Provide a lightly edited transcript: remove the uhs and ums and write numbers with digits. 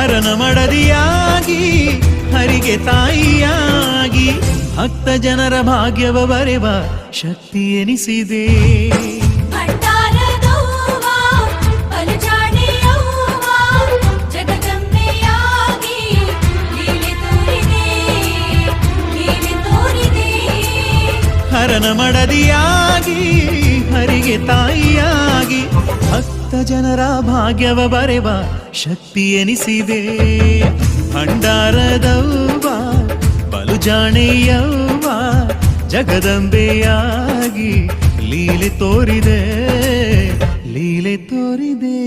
ಹರನ ಮಡದಿಯಾಗಿ ಹರಿಗೆ ತಾಯಿಯಾಗಿ ಭಕ್ತ ಜನರ ಭಾಗ್ಯವ ಬರೆವ ಶಕ್ತಿ ಎನಿಸಿದೆ. ಹರನ ಮಡದಿಯಾಗಿ ಹರಿಗೆ ತಾಯಿಯಾಗಿ ಭಕ್ತ ಜನರ ಭಾಗ್ಯವ ಬರೆವ ಶಕ್ತಿ ಎನಿಸಿದೆ. ಭಂಡಾರದವ್ವ ಬಲು ಜಾಣೆಯವ್ವ ಜಗದಂಬೆಯಾಗಿ ಲೀಲೆ ತೋರಿದೆ, ಲೀಲೆ ತೋರಿದೆ.